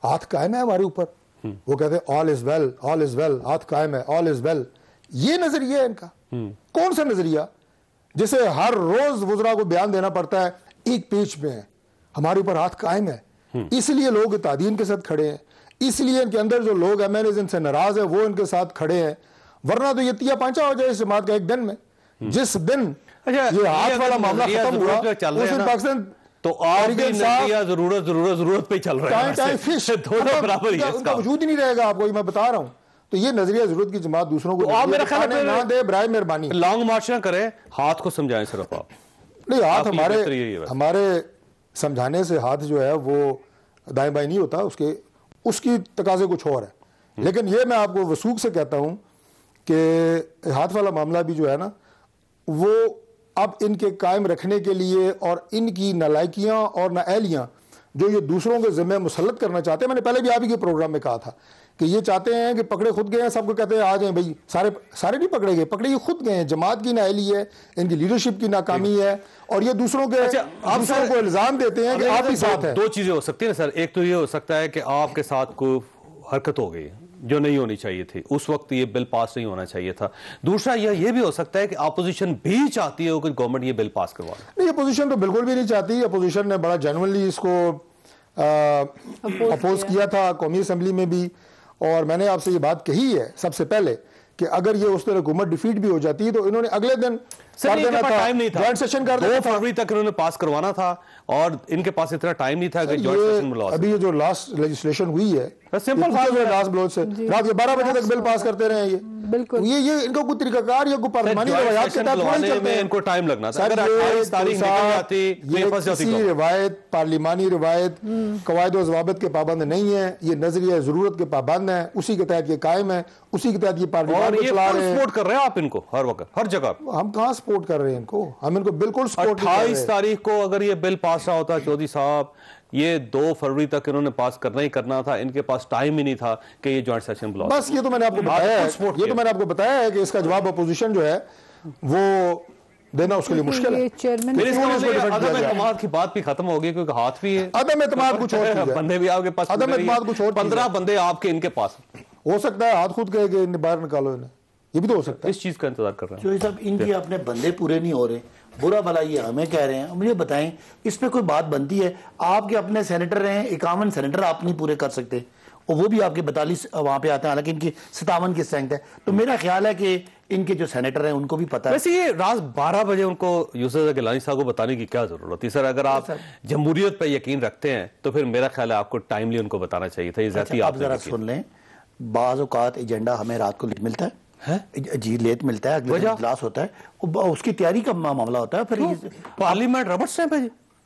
ہاتھ قائم ہے ہمارے اوپر, وہ کہتے ہیں آل از ویل, آل از ویل, ہاتھ قائم ہے, آل از ویل. یہ نظریہ ہے ان کا. کون سا نظریہ جسے ہر روز وزراء کو بیان دینا پڑتا ہے ایک پیج پہ ہے؟ ہمارے اوپر ہاتھ قائم ہے، اس لیے لوگ اتحادین کے ساتھ کھڑے ہیں، اس لیے ان کے اندر جو لوگ ایم این ایز ان سے ناراض ہیں وہ ان کے ساتھ کھڑے ہیں، ورنہ تو یہ تیا پانچا ہو جائے اس جماعت کا ایک دن میں. جس دن یہ ہاتھ والا معاملہ ختم ہوا اس دن پاکستان تو آپ بھی نظریہ ضرورت پہ چل رہا ہے، ان کا وجود ہی نہیں رہے گا. آپ کو میں بتا رہا ہوں، تو یہ نظریہ ضرورت کی جماعت دوسروں کو نہ دے برائے مہربانی. لانگ مارچ نہ کریں، ہاتھ کو سمجھائیں صرف آپ. نہیں، ہاتھ ہمارے سمجھانے سے ہاتھ جو ہے وہ دائیں بائیں نہیں ہوتا، اس کی تقاضے کچھ اور ہے. لیکن یہ میں آپ کو وثوق سے کہتا ہوں کہ ہاتھ والا معاملہ بھی جو ہے نا وہ اب ان کے قائم رکھنے کے لیے اور ان کی نالائکیاں اور نااہلیاں جو یہ دوسروں کے ذمہ مسلط کرنا چاہتے ہیں، میں نے پہلے بھی آپ ہی کے پروگرام میں کہا تھا کہ یہ چاہتے ہیں کہ پکڑے خود گئے ہیں، سب کو کہتے ہیں آ جائیں بھائی، سارے نہیں پکڑے گئے، پکڑے یہ خود گئے ہیں. جماعت کی نااہلی ہے، ان کی لیڈرشپ کی ناکامی ہے، اور یہ دوسروں کو الزام دیتے ہیں کہ آپ ہی ساتھ ہیں. دو چیزیں ہو سکتی ہیں سر، ایک تو یہ ہو سکتا ہے کہ آپ کے ساتھ کوئی حرکت ہو گئی جو نہیں ہونی چاہیے تھی، اس وقت یہ بل پاس نہیں ہونا چاہیے تھا. دوسرا یہ بھی ہو سکتا ہے کہ اپوزیشن بھی چاہتی ہے کہ گورنمنٹ یہ بل پاس کروا. نہیں، اپوزیشن تو بالکل بھی نہیں چاہتی. اپوزیشن نے بڑا جینوئنلی اس کو اپوز کیا تھا قومی اسمبلی میں بھی، اور میں نے آپ سے یہ بات کہی ہے سب سے پہلے کہ اگر یہ اس طرح حکومت ڈیفیٹ بھی ہو جاتی ہے تو انہوں نے اگلے دن ٹائم نہیں تھا، 2 فروری تک انہوں نے پاس کروانا تھا، اور ان کے پاس اتنا ٹائم نہیں تھا کہ جوائنٹ سیشن بلاؤ. ابھی یہ جو لاسٹ لیجسلیشن ہوئی ہے سمپل لاسٹ بلوچ سے رات کے 12 بجے تک بل پاس کرتے رہے ہیں. یہ ان کو کوئی طریقہ کار یا کوئی پارلیمانی روایات کے تحت ان کو ٹائم لگنا تھا. اگر 28 تاریخ نکل جاتی کسی روایت، پارلیمانی روایت، قواعد و ضوابط کے پابند نہیں ہے. یہ نظریہ ضرورت کے پابند ہے، اسی کے تحت یہ قائم ہے، اسی کے تحت یہ پارلیمان کو چلا رہے ہیں. سپورٹ کر رہے ہیں آپ ان کو ہر وقت ہر جگہ. ہم کہاں سپورٹ کر رہے ہیں ان کو؟ ہم ان کو بالکل سپورٹ. 28 تاریخ کو اگر یہ بل پاس رہا ہوتا چودھری صاحب، یہ 2 فروری تک انہوں نے پاس کرنا ہی کرنا تھا. ان کے پاس ٹائم ہی نہیں تھا کہ یہ جوائنٹ سیشن بلاؤ. بس یہ تو میں نے آپ کو بتایا ہے کہ اس کا جواب اپوزیشن جو ہے وہ دینا اس کے لیے مشکل ہے. عدم اعتماد کی بات بھی ختم ہوگی کیونکہ ہاتھ بھی ہے. عدم اعتماد کچھ اور بندے بھی آپ کے پاس، عدم اعتماد کچھ اور، 15 بندے آپ کے ان کے پاس. ہو سکتا ہے ہاتھ خود کہے کہ باہر نکالو انہیں، یہ بھی تو ہو سکتا ہے. اس چیز کا انتظار کر رہے ہیں. جو صاحب ان کے اپنے بندے پورے نہیں ہو رہے، برا بھلا یہ ہمیں کہہ رہے ہیں. مجھے بتائیں اس پہ کوئی بات بنتی ہے؟ آپ کے اپنے سینیٹر ہیں، 51 سینیٹر آپ نہیں پورے کر سکتے، اور وہ بھی آپ کے 42 وہاں پہ آتے ہیں، حالانکہ ان کی 57 کی اسٹرینتھ ہے. تو میرا خیال ہے کہ ان کے جو سینیٹر ہیں ان کو بھی پتہ ہے. ویسے یہ رات 12 بجے ان کو یوسف گیلانی صاحب کو بتانے کی کیا ضرورت ہے؟ سر اگر آپ جمہوریت پہ یقین رکھتے ہیں تو پھر میرا خیال ہے آپ کو ٹائملی ان کو بتانا چاہیے تھا. یہ ذاتی آپ ذرا سن لیں، بعض اوقات ایجنڈا ہمیں رات کو لیٹ ملتا ہے، جی لیٹ ملتا ہے، اگلے دن اجلاس ہوتا ہے، اس کی تیاری کا معاملہ ہوتا ہے. پھر پارلیمنٹ ربڑ اسٹیمپ ہے.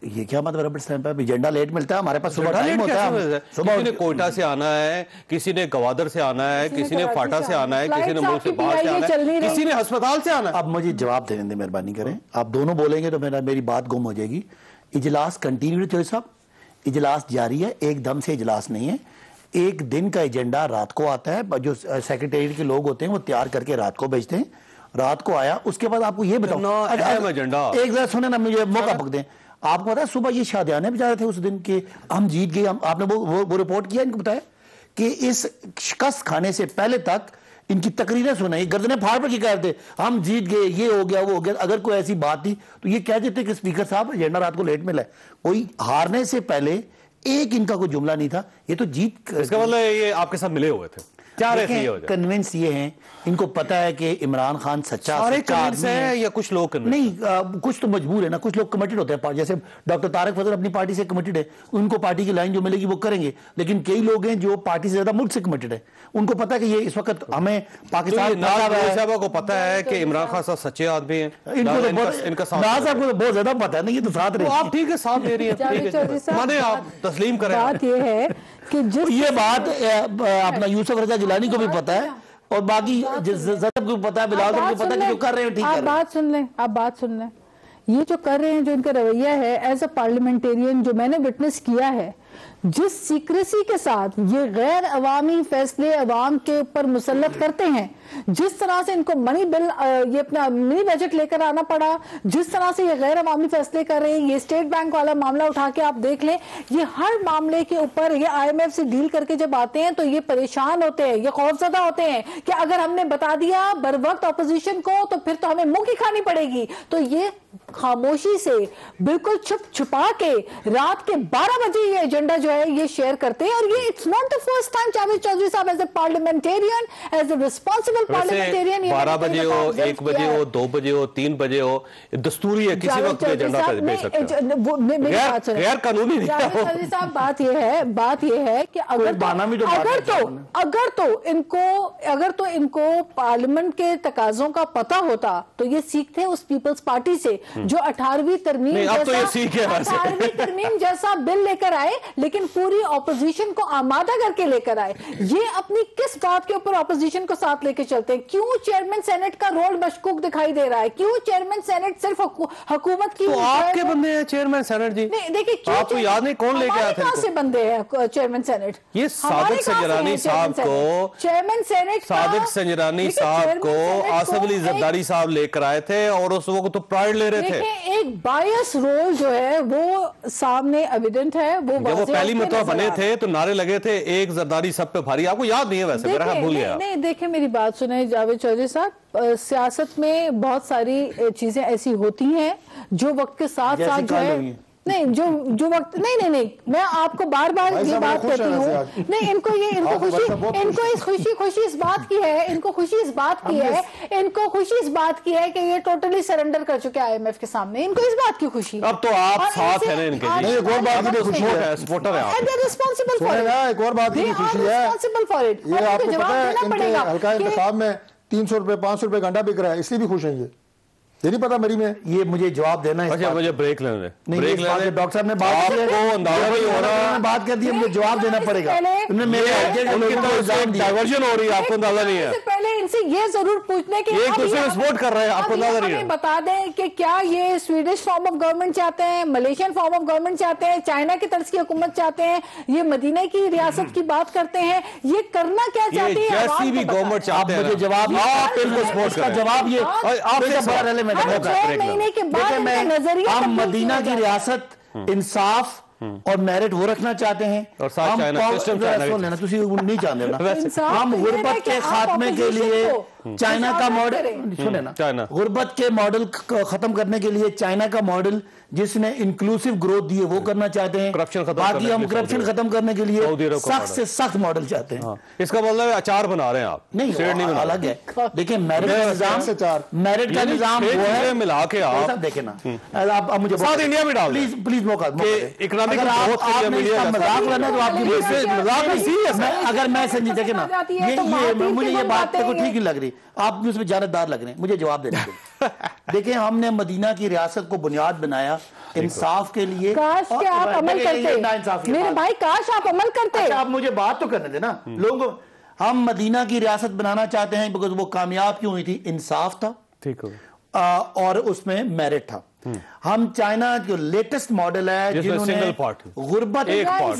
یہ کیا مطلب ربڑ اسٹیمپ ہے؟ ایجنڈا لیٹ ملتا ہے، ہمارے پاس صبح ٹائم ہوتا ہے. کسی نے کوئٹہ سے آنا ہے، کسی نے گوادر سے آنا ہے، کسی نے فاٹا سے آنا ہے، کسی نے ملک سے باہر سے آنا ہے، کسی نے ہسپتال سے آنا ہے. اب مجھے جواب دینے دیں، مہربانی کریں. آپ دونوں بولیں گے تو میری بات گم ہو جائے گی. اجلاس کنٹینیو تھے صاحب، اجلاس جاری ہے، ایک دم سے اجلاس نہیں ہے. ایک دن کا ایجنڈا رات کو آتا ہے، جو سیکریٹریٹ کے لوگ ہوتے ہیں وہ تیار کر کے رات کو بھیجتے ہیں. رات کو آیا، اس کے بعد آپ کو یہ بتاؤ، ایک ذرا سنیں نا، مجھے موقع پک دیں. آپ کو پتا ہے صبح یہ شادیانے بھی جا رہے تھے اس دن کہ ہم جیت گئے. آپ نے وہ رپورٹ کیا ان کو بتایا کہ اس شکست کھانے سے پہلے تک ان کی تقریریں سنائی، گردنیں پھاڑ پھاڑ کے کہہ رہے تھے ہم جیت گئے، یہ ہو گیا وہ ہو گیا. اگر کوئی ایسی بات تھی تو یہ کہہ دیتے کہ اسپیکر صاحب ایجنڈا رات کو لیٹ ملا ہے. کوئی ہارنے سے پہلے ایک ان کا کوئی جملہ نہیں تھا. یہ تو جیت، اس کا مطلب یہ آپ کے ساتھ ملے ہوئے تھے. کنونس یہ ہیں، ان کو پتا ہے کہ عمران خان سچا ہے یا کچھ لوگ نہیں، کچھ تو مجبور ہے نا، کچھ لوگ کمیٹڈ ہوتے ہیں. جیسے ڈاکٹر طارق فضل اپنی پارٹی سے کمیٹڈ ہے، ان کو پارٹی کی لائن جو ملے گی وہ کریں گے. لیکن کئی لوگ ہیں جو پارٹی سے زیادہ ملک سے کمیٹڈ ہے، ان کو پتا ہے کہ یہ اس وقت ہمیں پاکستان صاحب کو پتا ہے کہ عمران خان صاحب سچے آدمی ہیں. نواز صاحب کو تو بہت زیادہ پتا ہے نا، یہ تو ساتھ رہے. آپ ٹھیک ہے ساتھ دے رہی ہیں، آپ تسلیم کریں. بات یہ ہے کہ یہ بات اپنا یوسف رضا گیلانی کو بھی پتا ہے، اور باقی زدب کو پتا ہے، بلال کو پتا ہے کہ جو کر رہے ہیں ٹھیک ہے. آپ بات سن لیں، یہ جو کر رہے ہیں، جو ان کا رویہ ہے ایز اے پارلیمنٹیرین جو میں نے وٹنس کیا ہے، جس سیکریسی کے ساتھ یہ غیر عوامی فیصلے عوام کے اوپر مسلط کرتے ہیں, جس طرح سے ان کو منی بل, یہ اپنا منی بجٹ لے کر آنا پڑا, جس طرح سے یہ غیر عوامی فیصلے کر رہے ہیں, یہ اسٹیٹ بینک والا معاملہ اٹھا کے آپ دیکھ لیں, یہ ہر معاملے کے اوپر یہ آئی ایم ایف سے ڈیل کر کے جب آتے ہیں تو یہ پریشان ہوتے ہیں, یہ خوفزدہ ہوتے ہیں کہ اگر ہم نے بتا دیا بر وقت اپوزیشن کو تو پھر تو ہمیں منہ کی کھانی پڑے گی. تو یہ خاموشی سے بالکل چھپ چھپا کے رات کے 12 بجے یہ ایجنڈا جو ہے یہ شیئر کرتے ہیں, اور یہ it's not the first time Javed Chaudhry صاحب as a parliamentarian, as a responsible parliamentarian, 12 بجے ہو, 1 بجے ہو, 2 بجے ہو, 3 بجے ہو, دستوری ہے, کسی وقت ایجنڈا بھیج سکتے ہیں, غیر قانونی نہیں. جاوید چودھری صاحب بات یہ ہے کہ اگر تو ان کو پارلیمنٹ کے تقاضوں کا پتہ ہوتا تو یہ سیکھتے اس پیپلز پارٹی سے جو 18ویں ترمیم جیسا بل لے کر آئے, لیکن پوری اپوزیشن کو آمادہ کر کے لے کر آئے. یہ اپنی کس بات کے اوپر اپوزیشن کو ساتھ لے کے چلتے ہیں؟ کیوں چیئرمین سینٹ کا رول مشکوک دکھائی دے رہا ہے؟ کیوں چیئرمین سینٹ صرف حکومت کی؟ تو آپ کے بندے ہیں چیئرمین سینٹ جی, دیکھیے آپ کو یاد نہیں کون لے کے آیا تھا, کہاں سے بندے ہیں چیئرمین سینٹ؟ یہ صادق سنجرانی صاحب کو, چیئرمین سینٹ صادق سنجرانی صاحب کو آصف علی زرداری صاحب لے کر آئے تھے, اور اس وقت تو پرائڈ لے رہے تھے. ایک بائس رول جو ہے وہ سامنے ایویڈنٹ ہے, وہ پہلی مرتبہ بنے تھے تو نعرے لگے تھے ایک زرداری سب پہ بھاری. آپ کو یاد نہیں ہے ویسے, میرا خیال بھول گیا. نہیں دیکھیں میری بات سنیں جاوید چودھری صاحب, سیاست میں بہت ساری چیزیں ایسی ہوتی ہیں جو وقت کے ساتھ ساتھ جو ہے جو وقت نہیں میں آپ کو بار بار یہ بات کہتی ہوں, نہیں ان کو خوشی اس بات کی ہے کہ یہ ٹوٹلی سرنڈر کر چکے آئی ایم ایف کے سامنے. ان کو اس بات کی خوشی, اب تو آپ ساتھ ہیں ان کے, ایک اور بات کی خوشی ہے, سپورٹر ہیں آپ, ایک اور بات کی خوشی ہے, یہ آپ کو پتا ہے ان کے حلقہ انتخاب میں 300 روپے 500 روپے گھنٹہ بک رہا ہے, اس لیے بھی خوش ہیں یہ نہیں پتا میری میں. یہ مجھے جواب دینا ہے. اچھا مجھے بریک لینے دیں, ڈاکٹر صاحب نے بات کر دی, مجھے جواب دینا پڑے گا. ڈائیورژن ہو رہی ہے, آپ کو اندازہ نہیں ہے. پہلے ان سے یہ ضرور پوچھنے کے ایک دوسرے میں سپورٹ کر رہے ہیں, آپ کو اندازہ نہیں ہے. بتا دیں کہ کیا یہ سویڈش فارم آف گورنمنٹ چاہتے ہیں, ملیشین فارم آف گورنمنٹ چاہتے ہیں, چائنا کی طرز کی حکومت چاہتے ہیں, یہ مدینہ کی ریاست کی بات کرتے ہیں, یہ کرنا کیا چاہتے ہیں؟ جیسی بھی گورنمنٹ چاہتے ہیں مجھے جواب, آپ بالکل سپورٹ کریں. جواب یہ آپ سے ہم مدینہ کی ریاست انصاف اور میرٹ وہ رکھنا چاہتے ہیں, نہیں چاہتے نا. ہم غربت کے خاتمے کے لیے چائنا کا ماڈل, سنیں نا, غربت کے ماڈل ختم کرنے کے لیے چائنا کا ماڈل جس نے انکلوسیو گروتھ دی ہے وہ کرنا چاہتے ہیں. باقی ہم کرپشن ختم کرنے کے لیے سخت سے سخت ماڈل چاہتے ہیں. اس کا مطلب اچار بنا رہے ہیں آپ, نہیں الگ ہے. دیکھیں میرٹ کا نظام, میرٹ کا نظام وہ ہے, ملا کے آپ دیکھیں نا, آپ مجھے ساتھ انڈیا میں ڈال پلیز پلیز موقع اکنامک مذاق کرنا تو آپ کی, اگر میں سنجی دیکھیں نا, مجھے یہ بات کو ٹھیک نہیں لگ رہی, آپ بھی اس میں جانبدار لگ رہے ہیں, مجھے جواب دینے کے. دیکھیں ہم نے مدینہ کی ریاست کو بنیاد بنایا انصاف کے لیے. کاش کہ آپ عمل کرتے میرے بھائی, کاش آپ عمل کرتے. آپ مجھے بات تو کرنے دیں نا. لوگوں ہم مدینہ کی ریاست بنانا چاہتے ہیں because وہ کامیاب کیوں ہوئی تھی؟ انصاف تھا, ٹھیک ہو, اور اس میں میرٹ تھا. ہم چائنا جو لیٹسٹ ماڈل ہے جنہوں نے غربت,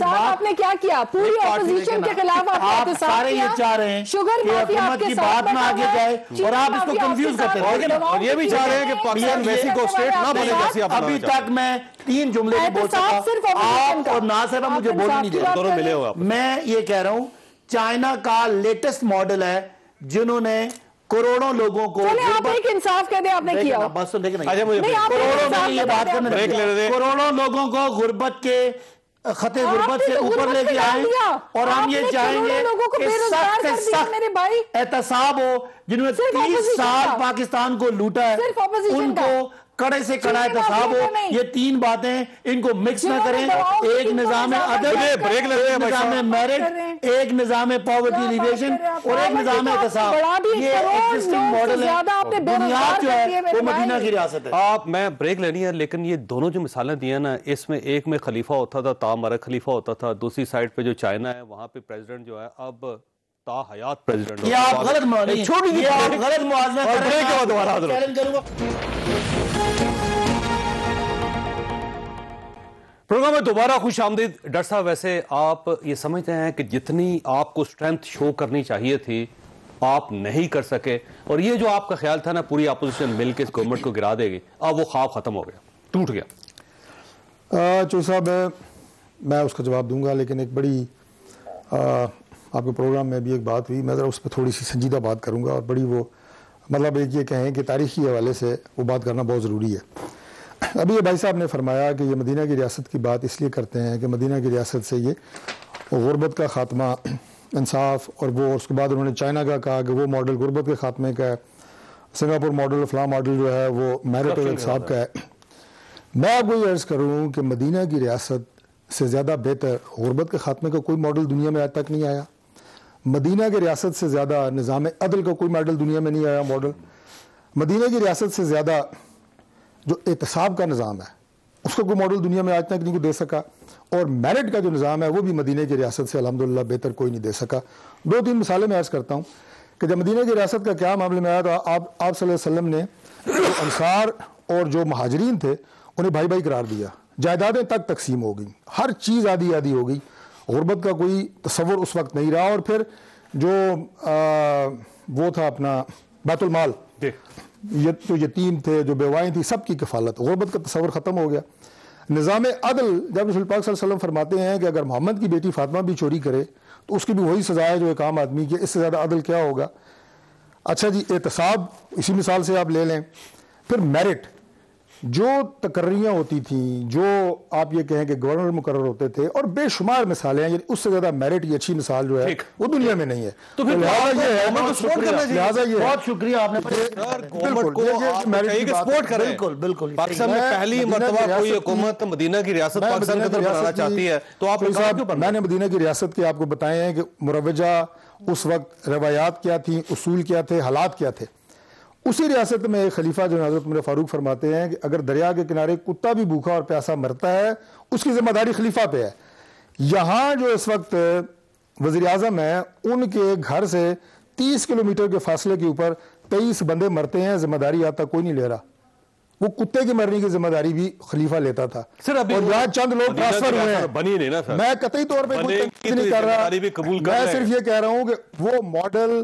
آپ نے کیا کیا پوری اپوزیشن کے خلاف, آپ سارے یہ چاہ رہے ہیں کہ حکومت کی بات میں آگے جائے, اور آپ اس کو کنفیوز کرتے ہیں. اور یہ بھی چاہ رہے ہیں کہ پاکستان ویسی کو اسٹیٹ نہ بنے جیسی آپ. ابھی تک میں 3 جملے نہیں بول سکا, آپ اور ناصر مجھے بولنے نہیں دے, دونوں ملے ہو آپ. میں یہ کہہ رہا ہوں چائنا کا لیٹسٹ ماڈل ہے جنہوں نے کروڑوں لوگوں کو, آپ ایک انصاف کہہ دیں آپ نے کیا, بس تو دیکھیں کروڑوں میں یہ بات کرنے, کروڑوں لوگوں کو غربت کے خطے غربت سے اوپر لے کے آئیں, اور ہم یہ چاہیں گے کہ سخت سے سخت احتساب ہو. جنہوں نے 30 سال پاکستان کو لوٹا ہے ان کو کڑے سے کڑا احتساب ہو. یہ 3 باتیں ان کو مکس نہ کریں. ایک نظام عدل, ایک نظام میرٹ, ایک نظام پاورٹی ایلیویشن, اور ایک نظام احتساب. یہ ایگزسٹنگ ماڈل ہے, بنیاد جو ہے وہ مدینہ کی ریاست ہے. آپ میں بریک لینی ہے, لیکن یہ دونوں جو مثالیں دی ہیں نا, اس میں ایک میں خلیفہ ہوتا تھا, تامرک خلیفہ ہوتا تھا, دوسری سائڈ پہ جو چائنا ہے وہاں پہ پریزیڈنٹ جو ہے اب تا حیات پریزیڈنٹ. یہ آپ غلط موازنہ کر رہے ہیں. پروگرام میں دوبارہ خوش آمدید ڈاکٹر صاحب. ویسے آپ یہ سمجھتے ہیں کہ جتنی آپ کو اسٹرینتھ شو کرنی چاہیے تھی آپ نہیں کر سکے, اور یہ جو آپ کا خیال تھا نا پوری اپوزیشن مل کے اس گورنمنٹ کو گرا دے گی, اب وہ خواب ختم ہو گیا, ٹوٹ گیا؟ چوہدری صاحب میں اس کا جواب دوں گا, لیکن ایک بڑی آپ کے پروگرام میں بھی ایک بات ہوئی, میں ذرا اس پہ تھوڑی سی سنجیدہ بات کروں گا, اور بڑی وہ مطلب ایک یہ کہیں کہ تاریخی حوالے سے وہ بات کرنا بہت ضروری ہے. ابھی یہ بھائی صاحب نے فرمایا کہ یہ مدینہ کی ریاست کی بات اس لیے کرتے ہیں کہ مدینہ کی ریاست سے یہ غربت کا خاتمہ, انصاف, اور وہ اس کے بعد انہوں نے چائنا کا کہا کہ وہ ماڈل غربت کے خاتمے کا ہے, سنگاپور ماڈل, فلاں ماڈل جو ہے وہ میرٹ اور انصاف کا ہے. میں آپ کو یہ عرض کروں کہ مدینہ کی ریاست سے زیادہ بہتر غربت کے خاتمے کا کوئی ماڈل دنیا میں آج تک نہیں آیا. مدینہ کی ریاست سے زیادہ نظام عدل کا کوئی ماڈل دنیا میں نہیں آیا ماڈل. مدینہ کی ریاست سے زیادہ جو احتساب کا نظام ہے اس کا کوئی ماڈل دنیا میں آج تک نہیں کو دے سکا, اور میرٹ کا جو نظام ہے وہ بھی مدینہ کی ریاست سے الحمدللہ بہتر کوئی نہیں دے سکا. 2-3 مثالیں میں عرض کرتا ہوں کہ جب مدینہ کی ریاست کا قیام معاملے میں آیا تو آپ صلی اللہ علیہ وسلم نے انصار اور جو مہاجرین تھے انہیں بھائی بھائی قرار دیا, جائیدادیں تک تقسیم ہو گئیں, ہر چیز آدھی آدھی ہو گئی, غربت کا کوئی تصور اس وقت نہیں رہا. اور پھر جو وہ تھا اپنا بیت المال, جو یتیم تھے, جو بیوائیں تھیں, سب کی کفالت, غربت کا تصور ختم ہو گیا. نظام عدل جب رسول پاک صلی اللہ علیہ وسلم فرماتے ہیں کہ اگر محمد کی بیٹی فاطمہ بھی چوری کرے تو اس کی بھی وہی سزا ہے جو ایک عام آدمی کی, اس سے زیادہ عدل کیا ہوگا. اچھا جی, احتساب اسی مثال سے آپ لے لیں. پھر میرٹ, جو تقرریاں ہوتی تھیں, جو آپ یہ کہیں کہ گورنر مقرر ہوتے تھے, اور بے شمار مثالیں ہیں, اس سے زیادہ میرٹ کی اچھی مثال جو ہے وہ دنیا میں نہیں ہے. تو پھر لہٰذا یہ بہت شکریہ آپ نے بالکل پاکستان میں پہلی مرتبہ کوئی حکومت مدینہ کی ریاست پاکستان کے اندر بنانا چاہتی ہے, تو آپ میں نے مدینہ کی ریاست کے آپ کو بتائے ہیں کہ مروجہ اس وقت روایات کیا تھیں, اصول کیا تھے, حالات کیا تھے. اسی ریاست میں ایک خلیفہ جو حضرت عمر فاروق فرماتے ہیں کہ اگر دریا کے کنارے کتا بھی بھوکا اور پیاسا مرتا ہے اس کی ذمہ داری خلیفہ پہ ہے. یہاں جو اس وقت وزیر اعظم ہیں ان کے گھر سے 30 کلومیٹر کے فاصلے کے اوپر 23 بندے مرتے ہیں, ذمہ داری آج تک کوئی نہیں لے رہا. وہ کتے کے مرنے کی ذمہ داری بھی خلیفہ لیتا تھا. اور یہاں چند لوگ ٹرانسفر ہوئے ہیں, میں قطعی طور پہ کوئی تنقید نہیں کر رہا, میں صرف یہ کہہ رہا ہوں کہ وہ ماڈل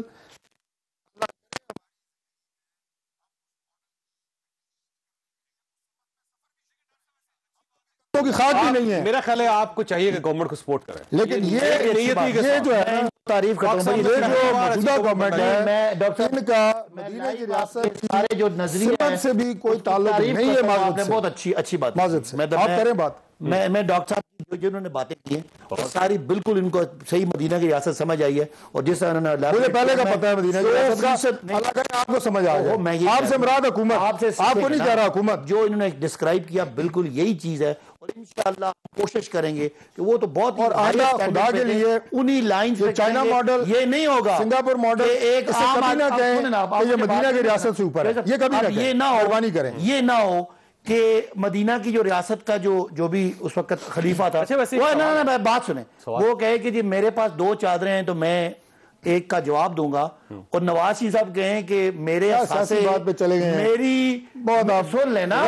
کی خاک بھی نہیں ہے. میرا خیال ہے آپ کو چاہیے کہ گورنمنٹ کو سپورٹ کریں, لیکن یہ جو ہے تعریف کرتا ہوں, یہ جو موجودہ گورنمنٹ ہے میں ڈاکٹر ان کا مدینہ کی ریاست سارے جو نظریے سے بھی کوئی تعلق نہیں ہے. آپ نے بہت اچھی بات, آپ کریں بات. میں ڈاکٹر صاحب جو انہوں نے باتیں کی ہیں اور ساری بالکل ان کو صحیح مدینہ کی ریاست سمجھ آئی ہے, اور جس طرح انہوں نے مجھے پہلے کا پتہ ہے مدینہ کی ریاست کا, اللہ کرے آپ کو سمجھ آ جائے. آپ سے مراد حکومت, آپ کو نہیں کہہ رہا حکومت. جو انہوں نے ڈسکرائب کیا بالکل یہی چیز ہے, اور انشاءاللہ کوشش کریں گے کہ وہ تو بہت, اور آئندہ خدا کے لیے انہی لائن سے چائنا ماڈل یہ نہیں ہوگا, سنگاپور ماڈل ایک کبھی نہ کہیں کہ یہ مدینہ کی ریاست سے اوپر ہے, یہ کبھی نہ کہیں, مہربانی کریں. یہ نہ ہو کہ مدینہ کی جو ریاست کا جو بھی اس وقت خلیفہ تھا, وہ بات سنیں, وہ کہے کہ جی میرے پاس 2 چادریں ہیں تو میں ایک کا جواب دوں گا, اور نواز شریف صاحب کہیں کہ میرے اثاثے میری سن لینا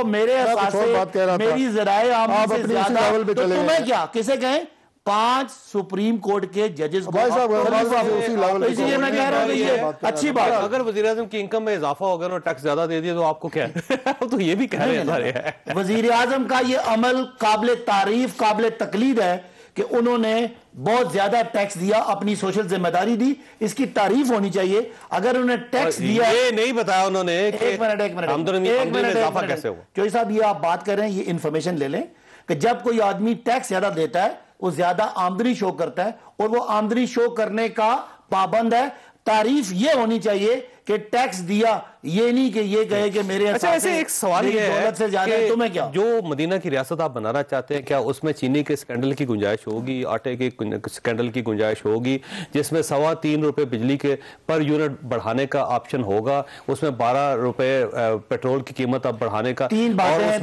میرے اثاثے میری ذرائع عام سے زیادہ, تو تمہیں کیا کسے کہیں 5 سپریم کورٹ کے ججز کو, اسی لیے میں کہہ رہا ہوں کہ یہ اچھی بات. اگر وزیر اعظم کی انکم میں اضافہ ہوگا اور ٹیکس زیادہ دے دیا تو آپ کو کیا ہے, تو یہ بھی کہہ رہے ہیں. وزیر اعظم کا یہ عمل قابل تعریف, قابل تقلید ہے کہ انہوں نے بہت زیادہ ٹیکس دیا, اپنی سوشل ذمہ داری دی, اس کی تعریف ہونی چاہیے. اگر انہوں نے ٹیکس دیا, یہ نہیں بتایا انہوں نے, ایک منٹ اضافہ کیسے ہوا. چوہدری صاحب یہ آپ بات کر رہے ہیں, یہ انفارمیشن لے لیں کہ جب کوئی آدمی ٹیکس زیادہ دیتا ہے وہ زیادہ آمدنی شو کرتا ہے, اور وہ آمدنی شو کرنے کا پابند ہے. تعریف یہ ہونی چاہیے کہ ٹیکس دیا, یہ نہیں کہ یہ کہے کہ میرے ایسے ایک سوال یہ ہے سے زیادہ ہے, تمہیں کیا. جو مدینہ کی ریاست آپ بنانا چاہتے ہیں, کیا اس میں چینی کے سکینڈل کی گنجائش ہوگی, آٹے کے سکینڈل کی گنجائش ہوگی, جس میں 3.25 روپے بجلی کے پر یونٹ بڑھانے کا آپشن ہوگا, اس میں 12 روپے پیٹرول کی قیمت اب بڑھانے کا, 3 باتیں ہیں,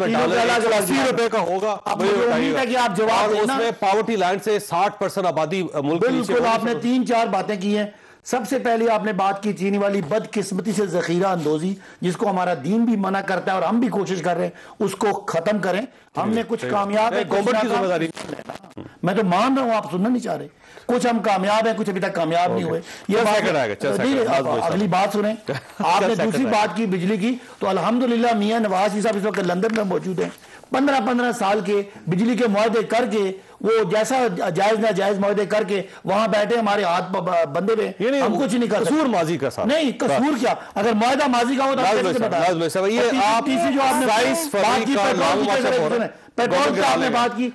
80 روپے کا ہوگا, اور اس میں پاورٹی لائن سے 60% آبادی ملک, بالکل آپ نے 3-4 باتیں کی ہیں. سب سے پہلے آپ نے بات کی چینی والی بدقسمتی سے ذخیرہ اندوزی، جس کو ہمارا دین بھی منع کرتا ہے اور ہم بھی کوشش کر رہے ہیں اس کو ختم کریں. ہم نے کچھ کامیاب ہے، میں تو مان رہا ہوں، آپ سننا نہیں چاہ رہے. کچھ ہم کامیاب ہیں، کچھ ابھی تک کامیاب نہیں ہوئے. یہ اگلی بات سنیں. آپ نے دوسری بات کی بجلی کی، تو الحمدللہ میاں نواز صاحب اس وقت لندن میں موجود ہیں. 15 سال کے بجلی کے معاہدے کر کے، وہ جیسا جائز ناجائز معاہدے کر کے وہاں بیٹھے، ہمارے ہاتھ بندے ہوئے، ہم کچھ نہیں کر سکتے. قصور ماضی کا صاحب نہیں، قصور کیا؟ اگر معاہدہ ماضی کا ہو تو تیسری جو آپ نے بات کی پیٹرول کا، آپ نے بات کی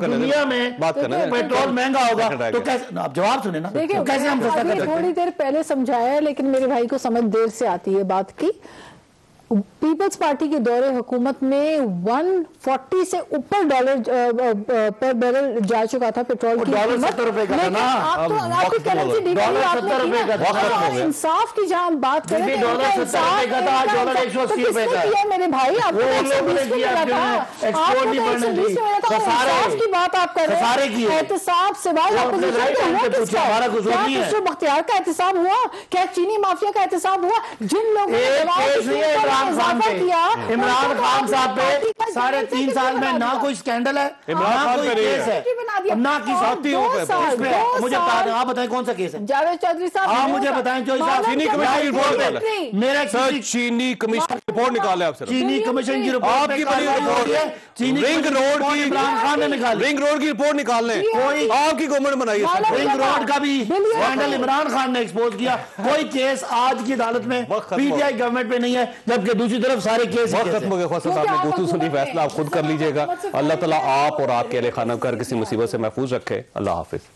دنیا میں پیٹرول مہنگا ہوگا تو کیسے؟ آپ جواب سنیں نا، کیسے ہم سستا کر سکتے ہیں؟ تھوڑی دیر پہلے سمجھایا ہے، لیکن میرے بھائی کو سمجھ دیر سے آتی ہے بات کی. پیپلز پارٹی کے دور حکومت میں 140 سے اوپر ڈالر پر بیرل جا چکا تھا پیٹرول کی قیمت. آپ کی کرنسی ڈیویژن آپ نے انصاف کی جہاں ہم بات کریں تو کس نے کیا میرے بھائی؟ آپ کو 120 میں ملا تھا، آپ کو 120 میں ملا تھا. انصاف کی بات آپ کر رہے ہیں. احتساب سوائے اپوزیشن کا ہوا کس کا؟ کیا خسرو بختیار کا احتساب ہوا؟ کیا چینی مافیا کا احتساب ہوا؟ جن لوگوں عمران خان صاحب پہ 3.5 سال میں نہ کوئی سکینڈل ہے، نہ کوئی کیس ہے، نہ کسی مجھے آپ بتائیں کون سا کیس ہے؟ جاوید چودھری صاحب آپ مجھے بتائیں. چینی کمیشن کی رپورٹ، میرا چینی کمیشن کی رپورٹ نکالے آپ سے. چینی کمیشن کی رپورٹ آپ کی بڑی رپورٹ ہے. رنگ روڈ کی عمران خان نے نکالی، رنگ روڈ کی رپورٹ نکال لیں. آپ کی گورنمنٹ بنائی ہے. رنگ روڈ کا بھی سکینڈل عمران خان نے ایکسپوز کیا. کوئی کیس آج کی عدالت میں پی ٹی آئی گورنمنٹ پہ نہیں ہے، جبکہ دوسری طرف سارے کیس ختم ہو گئے. خواص صاحب نے گفتگو سنی، فیصلہ آپ خود کر لیجئے گا. اللہ تعالیٰ آپ اور آپ کے اہل خانہ کو ہر کسی مصیبت سے محفوظ رکھے. اللہ حافظ.